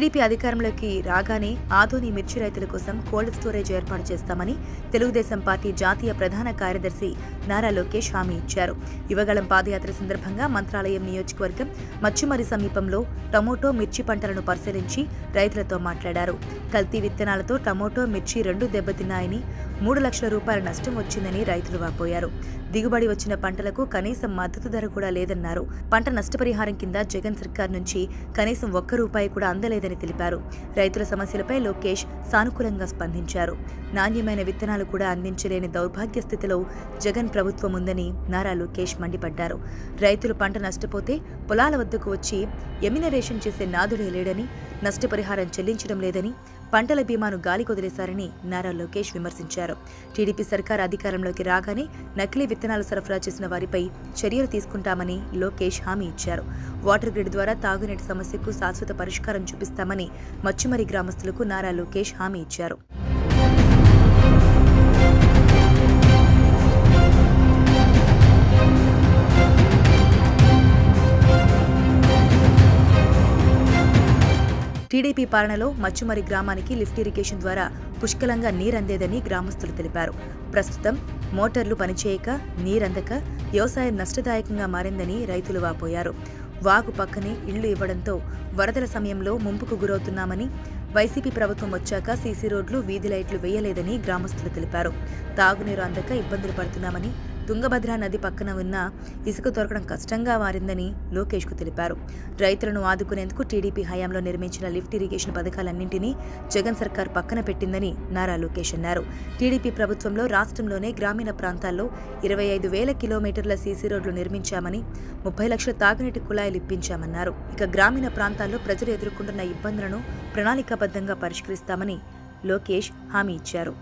TDP అధికారంలోకి రాగానే ఆదోని మిర్చి రైతుల కోసం కోల్డ్ స్టోరేజ్ ఏర్పాటు చేస్తామని తెలుగుదేశం పార్టీ జాతీయ ప్రధాన కార్యదర్శి నారా లోకేష్ హామీ ఇచ్చారు. యువగళం పాదయాత్ర సందర్భంగా మంత్రాలయం నియోజకవర్గం మచ్చుమరి సమీపంలో టమోటో, మిర్చి పంటలను పరిశీలించి రైతులతో మాట్లాడారు. కల్తీ విత్తనాలతో టమోటో, మిర్చి రెండూ దెబ్బతిన్నాయని, 3 లక్షల రూపాయల నష్టం వచ్చిందని రైతులు వాపోయారు. దిగుబడి వచ్చిన పంటలకు కనీసం మద్దతు ధర కూడా లేదన్నారు. పంట నష్టపరిహారం కింద జగన్ సర్కార్ నుంచి కనీసం ₹1 కూడా అందలేదని తెలిపారు. రైతుల సమస్యలపై లోకేష్ సానుకూలంగా స్పందించారు. నాణ్యమైన విత్తనాలు కూడా అందించలేని దౌర్భాగ్య స్థితిలో జగన్ ప్రభుత్వం ఉందని నారా లోకేష్ మండిపడ్డారు. రైతులు పంట నష్టపోతే పొలాల వద్దకు వచ్చి ఎమ్యునరేషన్ చేసే నాదుడే లేడని, నష్టపరిహారం చెల్లించడం లేదని, పంటల బీమాను గాలికొదిలేశారని నారా లోకేష్ విమర్శించారు. టీడీపీ సర్కార్ అధికారంలోకి రాగానే నకిలీ విత్తనాలు సరఫరా చేసిన వారిపై చర్యలు తీసుకుంటామని లోకేష్ హామీ ఇచ్చారు. వాటర్ గ్రిడ్ ద్వారా తాగునీటి సమస్యకు శాశ్వత పరిష్కారం చూపిస్తామని మచ్చుమరి గ్రామస్తులకు నారా లోకేష్ హామీ ఇచ్చారు. టీడీపీ పాలనలో మచ్చుమరి గ్రామానికి లిఫ్ట్ ఇరిగేషన్ ద్వారా పుష్కలంగా నీరందేదని గ్రామస్తులు తెలిపారు. ప్రస్తుతం మోటార్లు పనిచేయక, నీరందక వ్యవసాయం నష్టదాయకంగా మారిందని రైతులు వాపోయారు. వాగు పక్కనే ఇళ్లు ఇవ్వడంతో వరదల సమయంలో ముంపుకు గురవుతున్నామని, వైసీపీ ప్రభుత్వం వచ్చాక సీసీ రోడ్లు, వీధి లైట్లు వేయలేదని గ్రామస్తులు తెలిపారు. తాగునీరు అందక ఇబ్బందులు పడుతున్నామని, తుంగభద్ర నది పక్కన ఉన్న ఇసుక దొరకడం కష్టంగా మారిందని లోకేష్కు తెలిపారు. రైతులను ఆదుకునేందుకు టీడీపీ హయాంలో నిర్మించిన లిఫ్ట్ ఇరిగేషన్ పథకాలన్నింటినీ జగన్ సర్కార్ పక్కన పెట్టిందని నారా లోకేష్ అన్నారు. టీడీపీ ప్రభుత్వంలో రాష్ట్రంలోనే గ్రామీణ ప్రాంతాల్లో 25,000 కిలోమీటర్ల సీసీ రోడ్లు నిర్మించామని, 30 లక్షల తాగునీటి కుళాయిలు ఇప్పించామన్నారు. ఇక గ్రామీణ ప్రాంతాల్లో ప్రజలు ఎదుర్కొంటున్న ఇబ్బందులను ప్రణాళికాబద్ధంగా పరిష్కరిస్తామని లోకేష్ హామీ ఇచ్చారు.